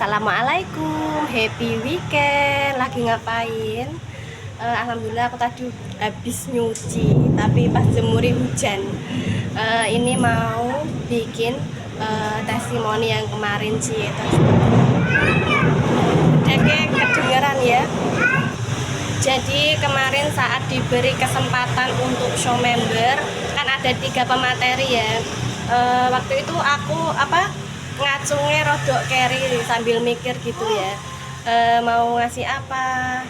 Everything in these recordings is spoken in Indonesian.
Assalamualaikum, happy weekend. Lagi ngapain? Alhamdulillah aku tadi habis nyuci, tapi pas jemuri hujan. Ini mau bikin testimoni yang kemarin sih. Oke, kedengeran ya. Jadi kemarin saat diberi kesempatan untuk show member, kan ada 3 pemateri ya. Waktu itu aku ngacungnya rodok carry sambil mikir gitu ya, mau ngasih apa.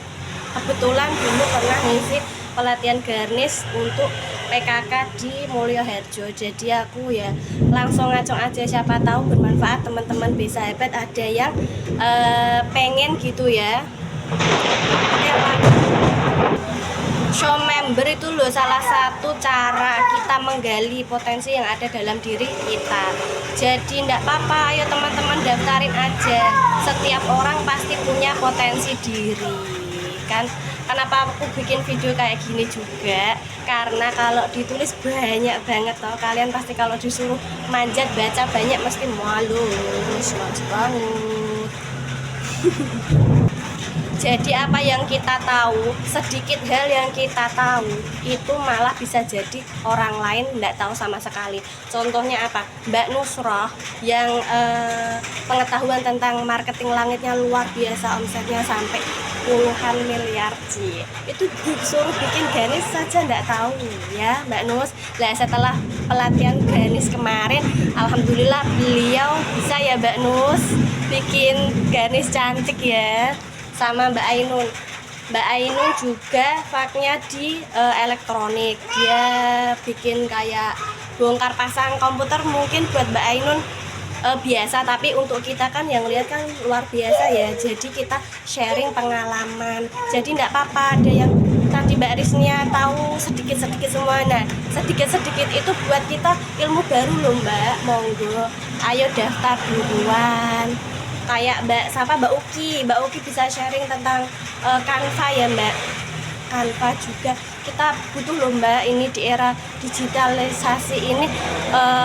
Kebetulan dulu pernah ngisi pelatihan garnish untuk PKK di Mulyoharjo, jadi aku ya langsung ngacung aja, siapa tahu bermanfaat teman-teman bersahabat ada yang pengen gitu ya. Show member itu loh salah satu cara kita menggali potensi yang ada dalam diri kita. Jadi enggak apa-apa, ayo teman-teman daftarin aja. Setiap orang pasti punya potensi diri, kan? Kenapa aku bikin video kayak gini juga? Karena kalau ditulis banyak banget toh, kalian pasti kalau disuruh manjat baca banyak mesti malu banget. Jadi apa yang kita tahu, sedikit hal yang kita tahu itu malah bisa jadi orang lain tidak tahu sama sekali. Contohnya apa? Mbak Nusroh yang pengetahuan tentang marketing langitnya luar biasa, omsetnya sampai puluhan miliar sih. Itu disuruh bikin garnish saja tidak tahu ya Mbak Nus. Nah, setelah pelatihan garnish kemarin, alhamdulillah beliau bisa ya Mbak Nus bikin garnish cantik ya. Sama Mbak Ainun. Mbak Ainun juga faknya di elektronik. Dia bikin kayak bongkar pasang komputer, mungkin buat Mbak Ainun biasa, tapi untuk kita kan yang lihat kan luar biasa ya. Jadi kita sharing pengalaman. Jadi enggak apa-apa ada yang tadi Mbak Risnia tahu sedikit-sedikit semua. Nah, sedikit-sedikit itu buat kita ilmu baru loh Mbak. Monggo, ayo daftar duluan. Kayak Mbak Uki bisa sharing tentang Canva ya Mbak. Canva juga kita butuh loh Mbak, ini di era digitalisasi ini,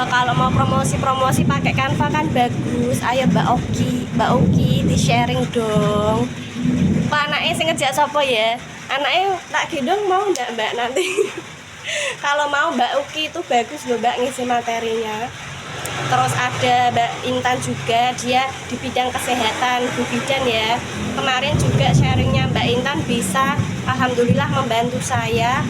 kalau mau promosi pakai Canva kan bagus. Ayo Mbak Uki di sharing dong. Pak anaknya sing ngejak sapa ya? Anaknya tak gendong mau enggak Mbak nanti? Kalau mau Mbak Uki itu bagus loh Mbak ngisi materinya. Terus ada Mbak Intan juga, dia di bidang kesehatan, Bu Bidan ya. Kemarin juga sharingnya Mbak Intan bisa alhamdulillah membantu saya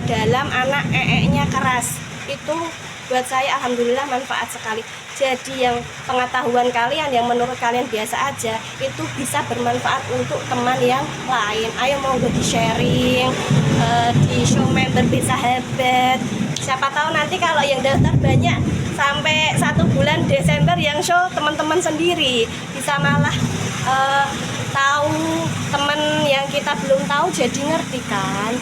dalam anak nya keras. Itu buat saya alhamdulillah manfaat sekali. Jadi yang pengetahuan kalian yang menurut kalian biasa aja, itu bisa bermanfaat untuk teman yang lain. Ayo mau di sharing di show member bersahabat. Siapa tahu nanti kalau yang daftar banyak, sampai 1 bulan Desember yang show teman-teman sendiri bisa malah tahu teman yang kita belum tahu jadi ngerti kan.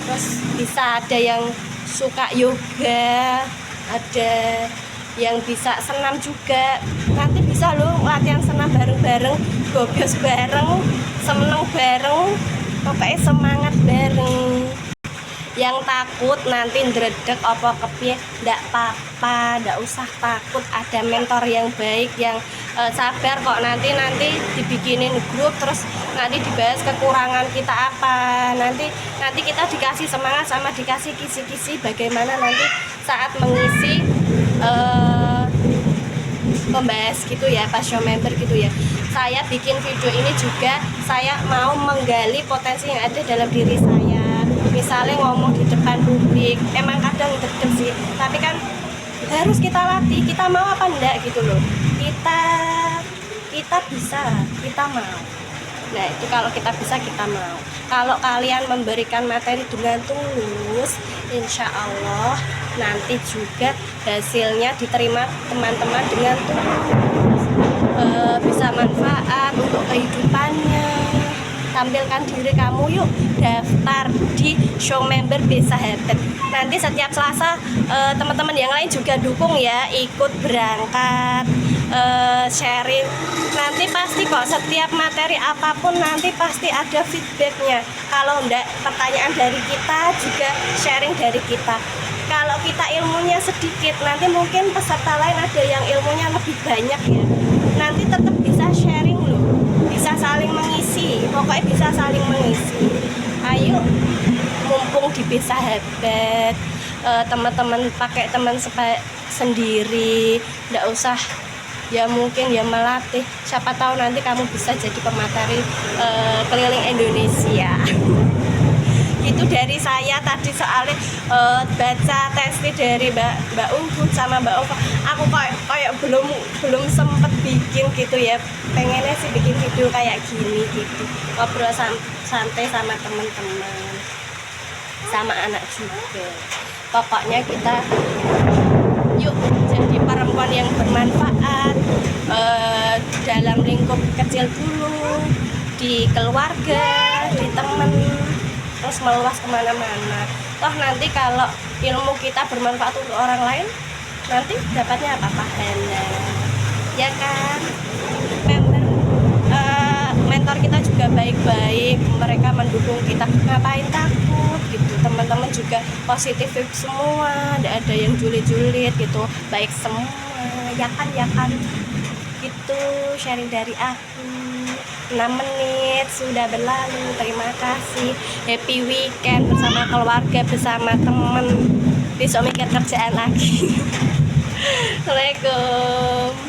Terus bisa ada yang suka yoga, ada yang bisa senam juga. Nanti bisa loh latihan senam bareng-bareng, gobios bareng, seneng bareng, pokoknya semangat bareng. Yang takut nanti ndredeg apa kepiye, ndak apa-apa, ndak usah takut, ada mentor yang baik yang sabar kok. Nanti dibikinin grup, terus nanti dibahas kekurangan kita apa, nanti kita dikasih semangat sama dikasih kisi-kisi bagaimana nanti saat mengisi membahas gitu ya pas show member gitu ya. Saya bikin video ini juga saya mau menggali potensi yang ada dalam diri saya. Misalnya ngomong di depan publik, emang kadang deg-deg sih, tapi kan harus kita latih. Kita mau apa enggak gitu loh. Kita bisa, kita mau. Nah itu kalau kita bisa, kita mau. Kalau kalian memberikan materi dengan tulus, insya Allah nanti juga hasilnya diterima teman-teman dengan tulus, bisa manfaat untuk kehidupannya. Tampilkan diri kamu, yuk daftar di show member bersahabat. Nanti setiap Selasa teman-teman yang lain juga dukung ya, ikut berangkat sharing. Nanti pasti kok setiap materi apapun nanti pasti ada feedbacknya. Kalau enggak pertanyaan dari kita, juga sharing dari kita. Kalau kita ilmunya sedikit, nanti mungkin peserta lain ada yang ilmunya lebih banyak ya. Nanti tetap bisa pokoknya bisa saling mengisi. Ayo, mumpung di bersahabat, teman-teman pakai teman sendiri, nggak usah ya mungkin ya melatih, siapa tahu nanti kamu bisa jadi pemateri keliling Indonesia. Itu dari saya tadi soalnya baca tesnya dari Mbak Unggun sama Mbak Ova, aku kayak belum sempet bikin gitu ya, pengennya sih bikin video kayak gini gitu, ngobrol santai sama teman-teman, sama anak juga. Pokoknya kita yuk jadi perempuan yang bermanfaat dalam lingkup kecil dulu, di keluarga, di teman, terus meluas kemana-mana. Toh nanti kalau ilmu kita bermanfaat untuk orang lain, nanti dapatnya apa? Pahala, ya kan? Mentor kita juga baik-baik, mereka mendukung kita, ngapain takut gitu. Teman-teman juga positif semua, tidak ada yang julid-julid gitu, baik semua, ya kan gitu. Sharing dari aku 6 menit sudah berlalu. Terima kasih, happy weekend bersama keluarga, bersama temen, besok mikir kerjaan lagi. Assalamualaikum.